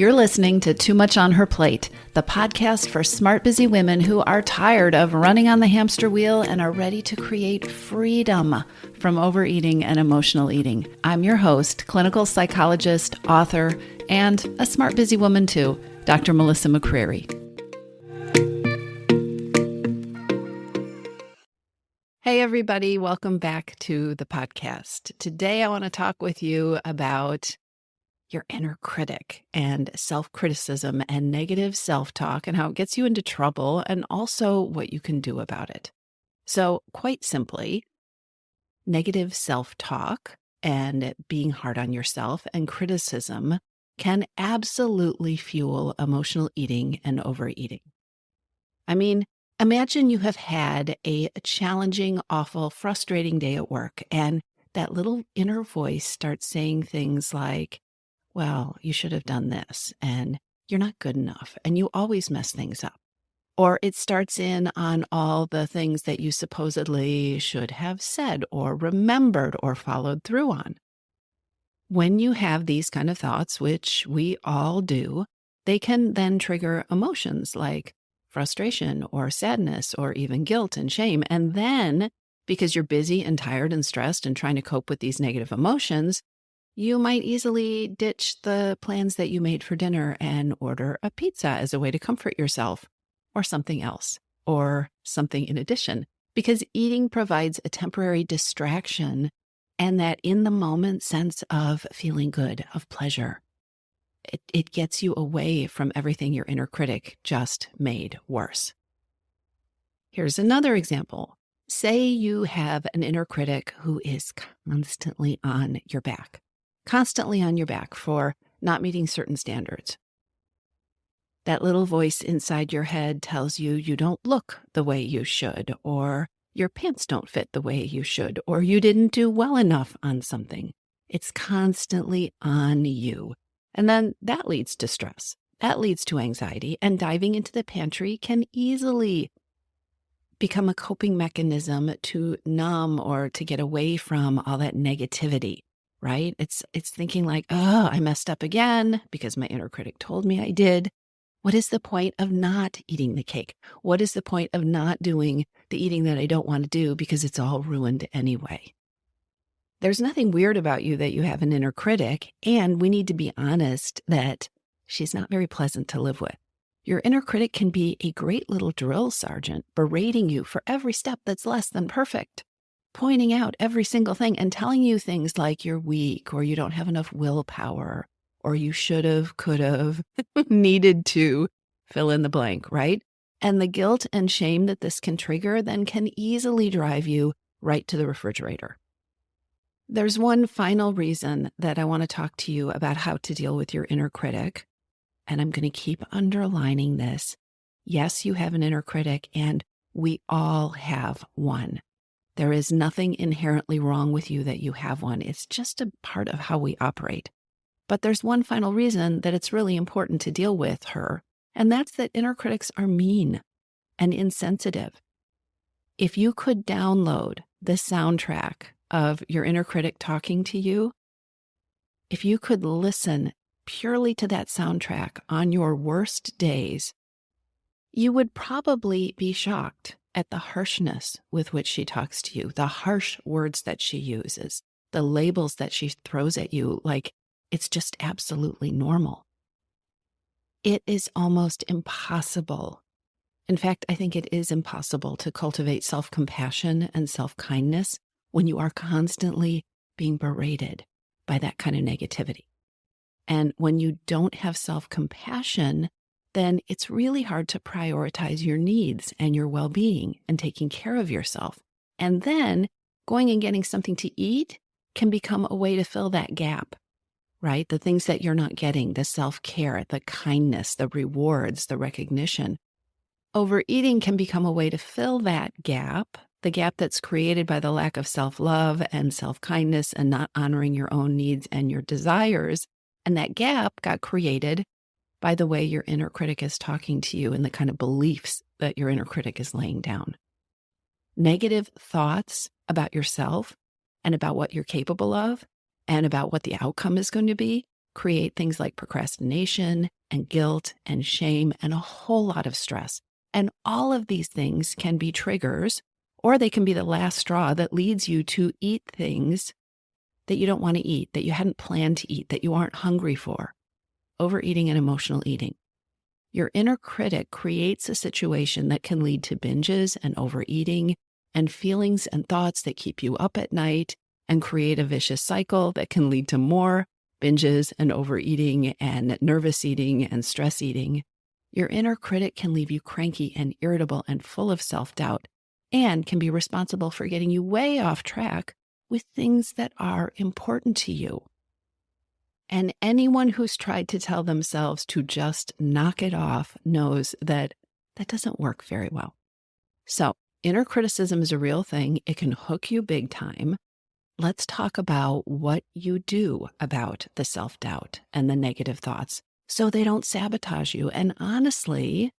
You're listening to Too Much on Her Plate, the podcast for smart, busy women who are tired of running on the hamster wheel and are ready to create freedom from overeating and emotional eating. I'm your host, clinical psychologist, author, and a smart, busy woman too, Dr. Melissa McCreary. Hey, everybody. Welcome back to the podcast. Today, I want to talk with you about your inner critic and self-criticism and negative self-talk and how it gets you into trouble and also what you can do about it. So quite simply, negative self-talk and being hard on yourself and criticism can absolutely fuel emotional eating and overeating. I mean, imagine you have had a challenging, awful, frustrating day at work, and that little inner voice starts saying things like, well, you should have done this, and you're not good enough, and you always mess things up. Or it starts in on all the things that you supposedly should have said or remembered or followed through on. When you have these kind of thoughts, which we all do, they can then trigger emotions like frustration or sadness or even guilt and shame. And then, because you're busy and tired and stressed and trying to cope with these negative emotions, you might easily ditch the plans that you made for dinner and order a pizza as a way to comfort yourself, or something else, or something in addition, because eating provides a temporary distraction and that in the moment sense of feeling good, of pleasure. It gets you away from everything your inner critic just made worse. Here's another example. Say you have an inner critic who is constantly on your back for not meeting certain standards. That little voice inside your head tells you you don't look the way you should, or your pants don't fit the way you should, or you didn't do well enough on something. It's constantly on you. And then that leads to stress. That leads to anxiety, and diving into the pantry can easily become a coping mechanism to numb or to get away from all that negativity. Right? It's thinking like, oh, I messed up again because my inner critic told me I did. What is the point of not eating the cake? What is the point of not doing the eating that I don't want to do because it's all ruined anyway? There's nothing weird about you that you have an inner critic, and we need to be honest that she's not very pleasant to live with. Your inner critic can be a great little drill sergeant berating you for every step that's less than perfect, pointing out every single thing and telling you things like you're weak or you don't have enough willpower or you should have, could have, needed to, fill in the blank, right? And the guilt and shame that this can trigger then can easily drive you right to the refrigerator. There's one final reason that I want to talk to you about how to deal with your inner critic, and I'm going to keep underlining this. Yes, you have an inner critic, and we all have one. There is nothing inherently wrong with you that you have one. It's just a part of how we operate. But there's one final reason that it's really important to deal with her, and that's that inner critics are mean and insensitive. If you could download the soundtrack of your inner critic talking to you, if you could listen purely to that soundtrack on your worst days, you would probably be shocked at the harshness with which she talks to you, the harsh words that she uses, the labels that she throws at you like it's just absolutely normal. It is almost impossible. In fact, I think it is impossible to cultivate self-compassion and self-kindness when you are constantly being berated by that kind of negativity. And when you don't have self-compassion, then it's really hard to prioritize your needs and your well-being and taking care of yourself. And then going and getting something to eat can become a way to fill that gap, right? The things that you're not getting, the self-care, the kindness, the rewards, the recognition. Overeating can become a way to fill that gap, the gap that's created by the lack of self-love and self-kindness and not honoring your own needs and your desires. And that gap got created by the way your inner critic is talking to you and the kind of beliefs that your inner critic is laying down. Negative thoughts about yourself and about what you're capable of and about what the outcome is going to be create things like procrastination and guilt and shame and a whole lot of stress. And all of these things can be triggers, or they can be the last straw that leads you to eat things that you don't want to eat, that you hadn't planned to eat, that you aren't hungry for. Overeating and emotional eating. Your inner critic creates a situation that can lead to binges and overeating and feelings and thoughts that keep you up at night and create a vicious cycle that can lead to more binges and overeating and nervous eating and stress eating. Your inner critic can leave you cranky and irritable and full of self-doubt and can be responsible for getting you way off track with things that are important to you. And anyone who's tried to tell themselves to just knock it off knows that that doesn't work very well. So, inner criticism is a real thing. It can hook you big time. Let's talk about what you do about the self-doubt and the negative thoughts so they don't sabotage you. And honestly,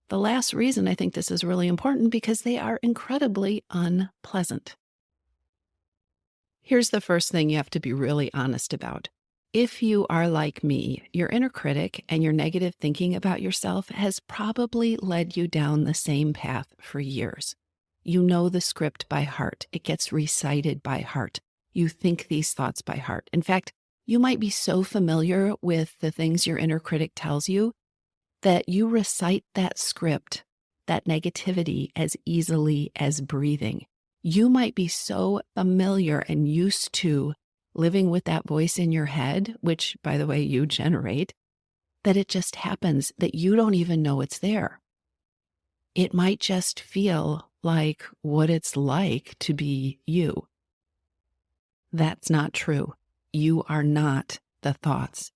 the last reason I think this is really important because they are incredibly unpleasant. Here's the first thing you have to be really honest about. If you are like me, your inner critic and your negative thinking about yourself has probably led you down the same path for years. You know the script by heart. It gets recited by heart. You think these thoughts by heart. In fact, you might be so familiar with the things your inner critic tells you that you recite that script, that negativity, as easily as breathing. You might be so familiar and used to living with that voice in your head, which, by the way, you generate, that it just happens that you don't even know it's there. It might just feel like what it's like to be you. That's not true. You are not the thoughts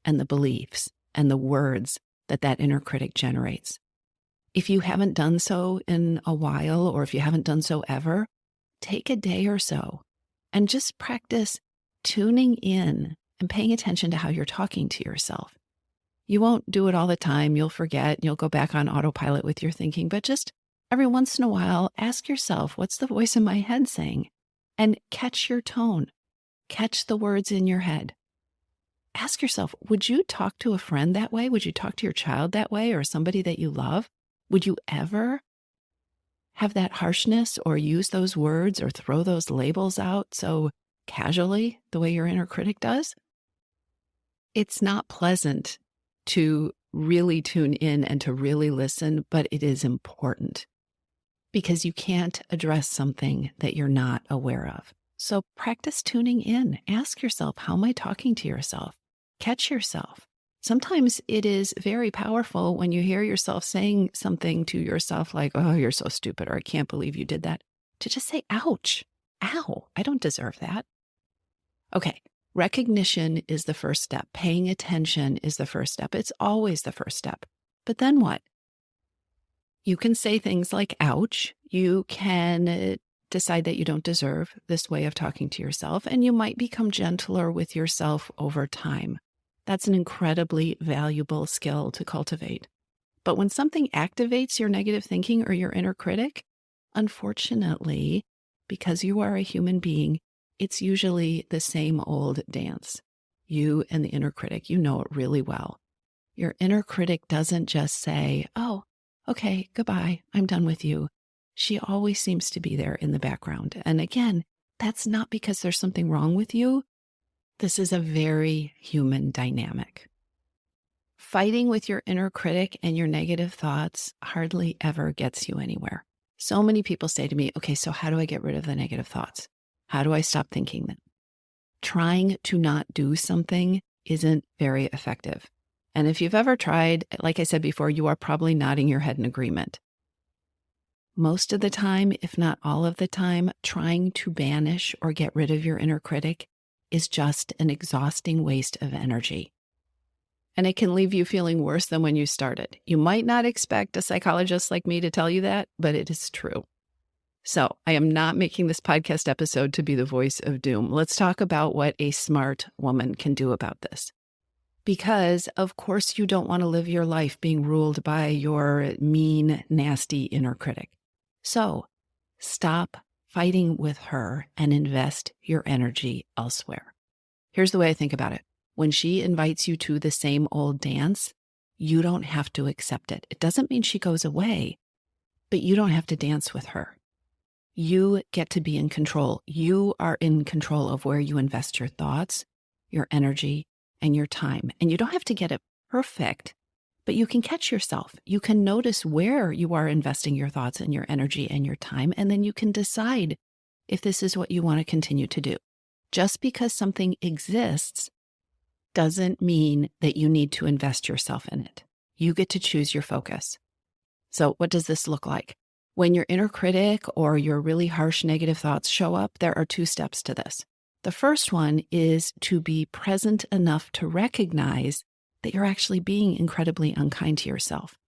and the beliefs and the words that inner critic generates. If you haven't done so in a while, or if you haven't done so ever, take a day or so and just practice tuning in and paying attention to how you're talking to yourself. You won't do it all the time. You'll forget. You'll go back on autopilot with your thinking. But just every once in a while, ask yourself, what's the voice in my head saying? And catch your tone. Catch the words in your head. Ask yourself, would you talk to a friend that way? Would you talk to your child that way, or somebody that you love? Would you ever have that harshness or use those words or throw those labels out so casually the way your inner critic does? It's not pleasant to really tune in and to really listen, but it is important because you can't address something that you're not aware of. So practice tuning in. Ask yourself, how am I talking to yourself? Catch yourself. Sometimes it is very powerful when you hear yourself saying something to yourself like, oh, you're so stupid, or I can't believe you did that, to just say, ouch, ow, I don't deserve that. Okay, recognition is the first step. Paying attention is the first step. It's always the first step. But then what? You can say things like, ouch. You can decide that you don't deserve this way of talking to yourself, and you might become gentler with yourself over time. That's an incredibly valuable skill to cultivate. But when something activates your negative thinking or your inner critic, unfortunately, because you are a human being, it's usually the same old dance. You and the inner critic, you know it really well. Your inner critic doesn't just say, oh, okay, goodbye, I'm done with you. She always seems to be there in the background. And again, that's not because there's something wrong with you. This is a very human dynamic. Fighting with your inner critic and your negative thoughts hardly ever gets you anywhere. So many people say to me, okay, so how do I get rid of the negative thoughts? How do I stop thinking them? Trying to not do something isn't very effective. And if you've ever tried, like I said before, you are probably nodding your head in agreement. Most of the time, if not all of the time, trying to banish or get rid of your inner critic is just an exhausting waste of energy. And it can leave you feeling worse than when you started. You might not expect a psychologist like me to tell you that, but it is true. So I am not making this podcast episode to be the voice of doom. Let's talk about what a smart woman can do about this. Because, of course, you don't want to live your life being ruled by your mean, nasty inner critic. So stop fighting with her and invest your energy elsewhere. Here's the way I think about it. When she invites you to the same old dance, you don't have to accept it. It doesn't mean she goes away, but you don't have to dance with her. You get to be in control. You are in control of where you invest your thoughts, your energy, and your time. And you don't have to get it perfect, but you can catch yourself. You can notice where you are investing your thoughts and your energy and your time, and then you can decide if this is what you want to continue to do. Just because something exists doesn't mean that you need to invest yourself in it. You get to choose your focus. So what does this look like? When your inner critic or your really harsh negative thoughts show up, there are 2 steps to this. The first one is to be present enough to recognize that you're actually being incredibly unkind to yourself.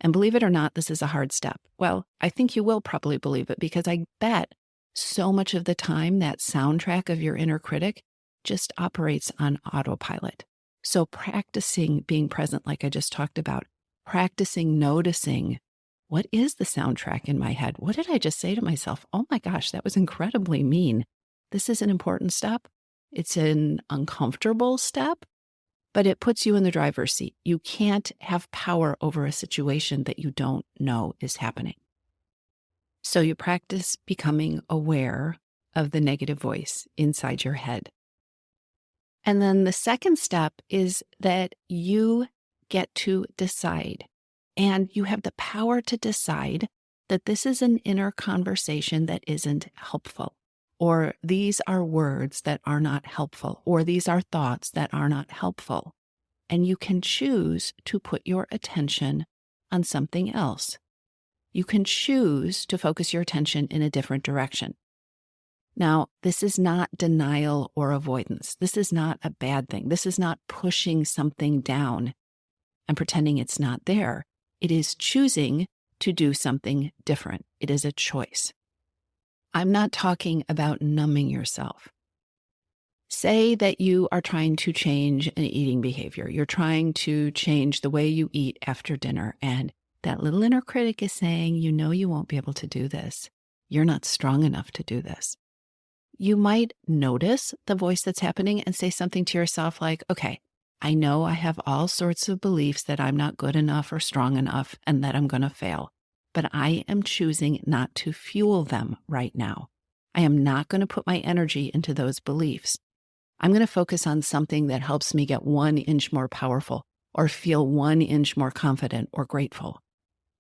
And believe it or not, this is a hard step. Well, I think you will probably believe it because I bet so much of the time that soundtrack of your inner critic just operates on autopilot. So practicing being present, like I just talked about, practicing noticing, what is the soundtrack in my head? What did I just say to myself? Oh my gosh, that was incredibly mean. This is an important step. It's an uncomfortable step, but it puts you in the driver's seat. You can't have power over a situation that you don't know is happening. So you practice becoming aware of the negative voice inside your head. And then the second step is that you get to decide. And you have the power to decide that this is an inner conversation that isn't helpful, or these are words that are not helpful, or these are thoughts that are not helpful. And you can choose to put your attention on something else. You can choose to focus your attention in a different direction. Now, this is not denial or avoidance. This is not a bad thing. This is not pushing something down and pretending it's not there. It is choosing to do something different. It is a choice. I'm not talking about numbing yourself. Say that you are trying to change an eating behavior. You're trying to change the way you eat after dinner, and that little inner critic is saying, you know you won't be able to do this. You're not strong enough to do this. You might notice the voice that's happening and say something to yourself like, okay, I know I have all sorts of beliefs that I'm not good enough or strong enough and that I'm going to fail, but I am choosing not to fuel them right now. I am not going to put my energy into those beliefs. I'm going to focus on something that helps me get 1 inch more powerful or feel 1 inch more confident or grateful.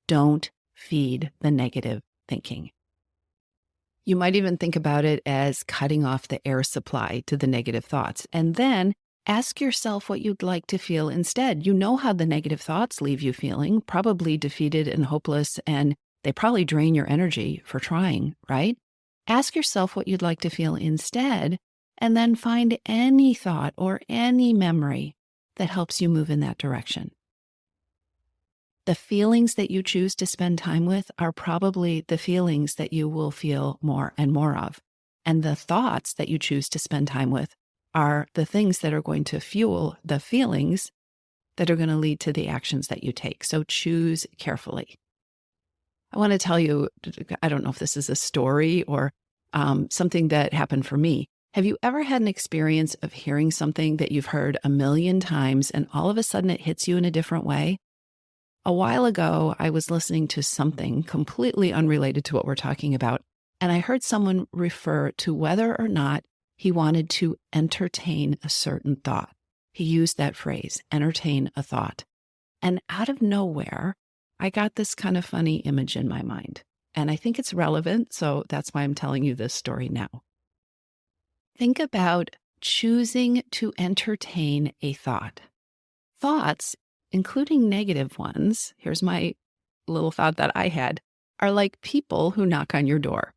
Don't feed the negative thinking. You might even think about it as cutting off the air supply to the negative thoughts, and then ask yourself what you'd like to feel instead. You know how the negative thoughts leave you feeling, probably defeated and hopeless, and they probably drain your energy for trying, right? Ask yourself what you'd like to feel instead, and then find any thought or any memory that helps you move in that direction. The feelings that you choose to spend time with are probably the feelings that you will feel more and more of. And the thoughts that you choose to spend time with are the things that are going to fuel the feelings that are going to lead to the actions that you take. So choose carefully. I want to tell you, I don't know if this is a story or something that happened for me. Have you ever had an experience of hearing something that you've heard a million times and all of a sudden it hits you in a different way? A while ago, I was listening to something completely unrelated to what we're talking about, and I heard someone refer to whether or not he wanted to entertain a certain thought. He used that phrase, entertain a thought. And out of nowhere, I got this kind of funny image in my mind. And I think it's relevant, so that's why I'm telling you this story now. Think about choosing to entertain a thought. Thoughts, including negative ones, here's my little thought that I had, are like people who knock on your door.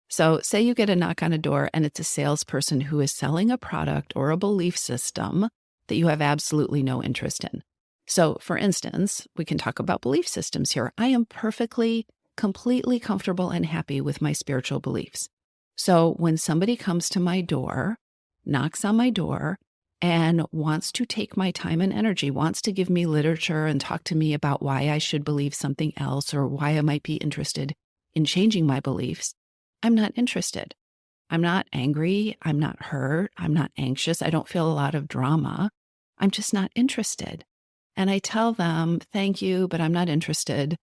So say you get a knock on a door and it's a salesperson who is selling a product or a belief system that you have absolutely no interest in. So for instance, we can talk about belief systems here. I am perfectly, completely comfortable and happy with my spiritual beliefs. So when somebody comes to my door, knocks on my door, and wants to take my time and energy, wants to give me literature and talk to me about why I should believe something else or why I might be interested in changing my beliefs, I'm not interested. I'm not angry. I'm not hurt. I'm not anxious. I don't feel a lot of drama. I'm just not interested. And I tell them, thank you, but I'm not interested.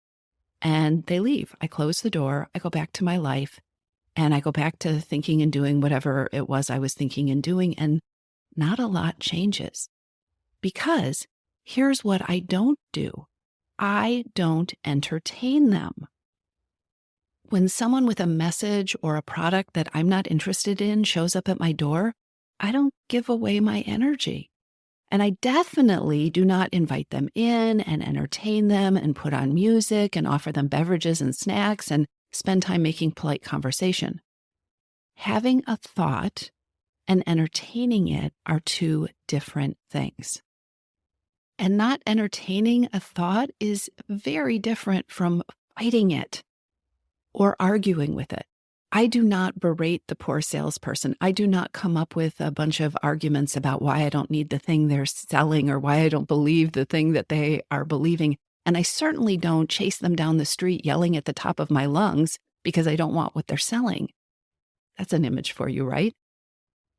And they leave. I close the door. I go back to my life and I go back to thinking and doing whatever it was I was thinking and doing. And not a lot changes because here's what I don't do. I don't entertain them. When someone with a message or a product that I'm not interested in shows up at my door, I don't give away my energy. And I definitely do not invite them in and entertain them and put on music and offer them beverages and snacks and spend time making polite conversation. Having a thought and entertaining it are two different things. And not entertaining a thought is very different from fighting it or arguing with it. I do not berate the poor salesperson. I do not come up with a bunch of arguments about why I don't need the thing they're selling or why I don't believe the thing that they are believing. And I certainly don't chase them down the street yelling at the top of my lungs because I don't want what they're selling. That's an image for you, right?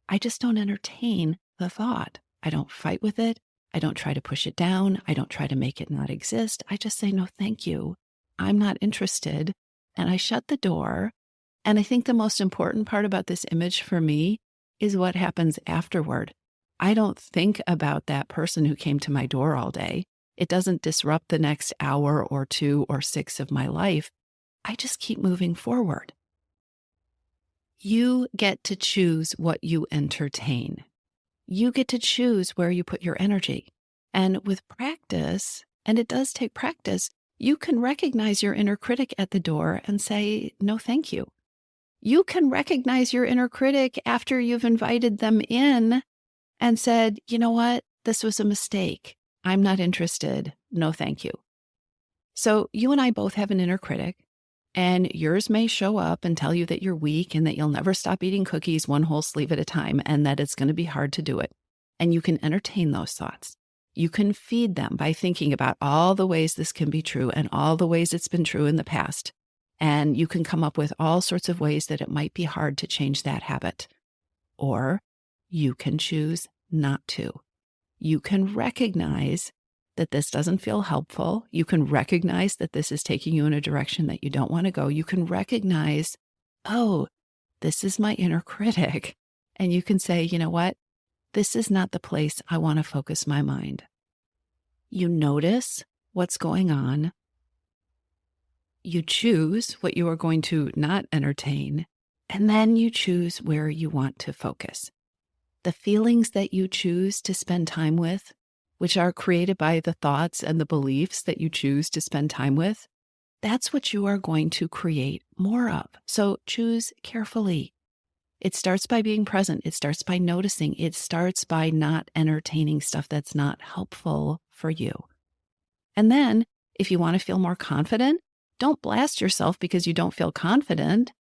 I just don't entertain the thought. I don't fight with it. I don't try to push it down. I don't try to make it not exist. I just say, no, thank you. I'm not interested. And I shut the door. And I think the most important part about this image for me is what happens afterward. I don't think about that person who came to my door all day. It doesn't disrupt the next hour or 2 or 6 of my life. I just keep moving forward. You get to choose what you entertain. You get to choose where you put your energy. And with practice, and it does take practice, you can recognize your inner critic at the door and say, no, thank you. You can recognize your inner critic after you've invited them in and said, you know what, this was a mistake. I'm not interested. No, thank you. So you and I both have an inner critic, and yours may show up and tell you that you're weak and that you'll never stop eating cookies one whole sleeve at a time and that it's going to be hard to do it. And you can entertain those thoughts. You can feed them by thinking about all the ways this can be true and all the ways it's been true in the past. And you can come up with all sorts of ways that it might be hard to change that habit. Or you can choose not to. You can recognize that this doesn't feel helpful. You can recognize that this is taking you in a direction that you don't want to go. You can recognize, oh, this is my inner critic. And you can say, you know what? This is not the place I want to focus my mind. You notice what's going on. You choose what you are going to not entertain, and then you choose where you want to focus. The feelings that you choose to spend time with, which are created by the thoughts and the beliefs that you choose to spend time with, that's what you are going to create more of. So choose carefully. It starts by being present. It starts by noticing. It starts by not entertaining stuff that's not helpful for you. And then, if you want to feel more confident, don't blast yourself because you don't feel confident.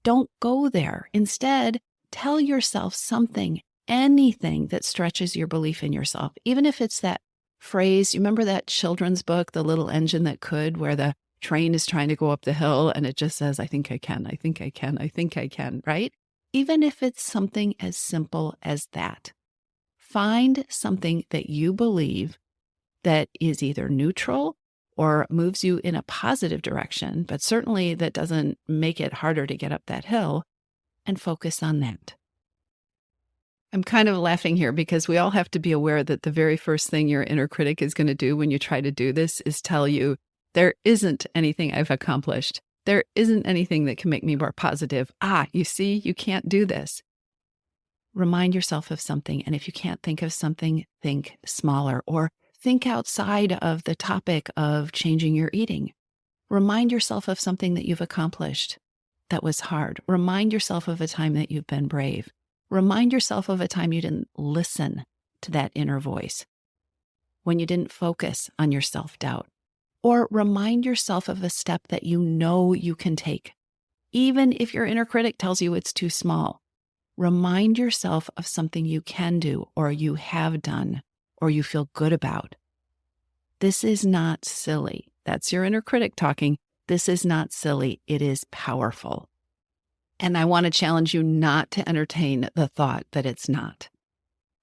Don't go there. Instead, tell yourself something, anything that stretches your belief in yourself. Even if it's that phrase, you remember that children's book, The Little Engine That Could, where the train is trying to go up the hill and it just says, I think I can, I think I can, I think I can, right? Even if it's something as simple as that, find something that you believe that is either neutral or moves you in a positive direction, but certainly that doesn't make it harder to get up that hill, and focus on that. I'm kind of laughing here because we all have to be aware that the very first thing your inner critic is going to do when you try to do this is tell you, there isn't anything I've accomplished. There isn't anything that can make me more positive. You see, you can't do this. Remind yourself of something. And if you can't think of something, think smaller or think outside of the topic of changing your eating. Remind yourself of something that you've accomplished that was hard. Remind yourself of a time that you've been brave. Remind yourself of a time you didn't listen to that inner voice, when you didn't focus on your self-doubt. Or remind yourself of a step that you know you can take, even if your inner critic tells you it's too small. Remind yourself of something you can do or you have done or you feel good about. This is not silly. That's your inner critic talking. This is not silly. It is powerful. And I want to challenge you not to entertain the thought that it's not.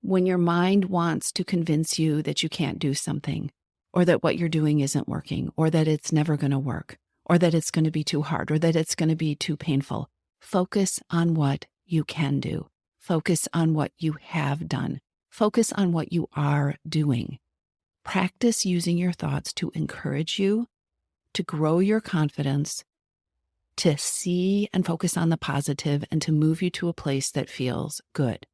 When your mind wants to convince you that you can't do something, or that what you're doing isn't working, or that it's never going to work, or that it's going to be too hard, or that it's going to be too painful, focus on what you can do. Focus on what you have done. Focus on what you are doing. Practice using your thoughts to encourage you, to grow your confidence, to see and focus on the positive, and to move you to a place that feels good.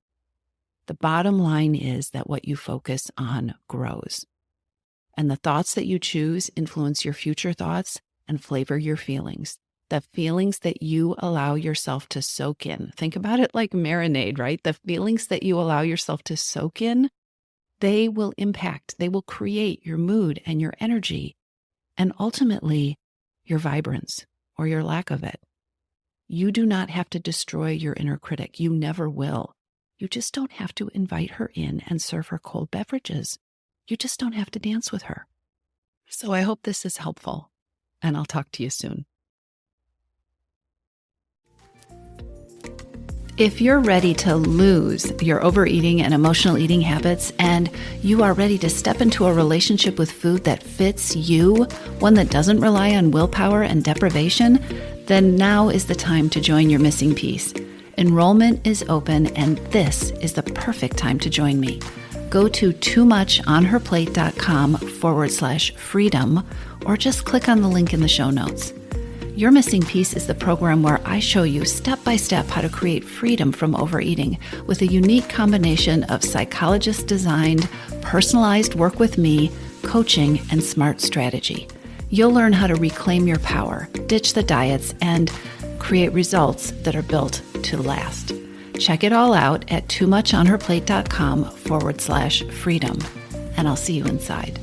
The bottom line is that what you focus on grows. And the thoughts that you choose influence your future thoughts and flavor your feelings. The feelings that you allow yourself to soak in. Think about it like marinade, right? The feelings that you allow yourself to soak in, they will impact, they will create your mood and your energy, and ultimately your vibrance or your lack of it. You do not have to destroy your inner critic. You never will. You just don't have to invite her in and serve her cold beverages. You just don't have to dance with her. So I hope this is helpful, and I'll talk to you soon. If you're ready to lose your overeating and emotional eating habits, and you are ready to step into a relationship with food that fits you, one that doesn't rely on willpower and deprivation, then now is the time to join your missing piece. Enrollment is open, and this is the perfect time to join me. Go to toomuchonherplate.com/freedom, or just click on the link in the show notes. Your Missing Piece is the program where I show you step-by-step how to create freedom from overeating with a unique combination of psychologist-designed, personalized work with me, coaching, and smart strategy. You'll learn how to reclaim your power, ditch the diets, and create results that are built to last. Check it all out at toomuchonherplate.com/freedom, and I'll see you inside.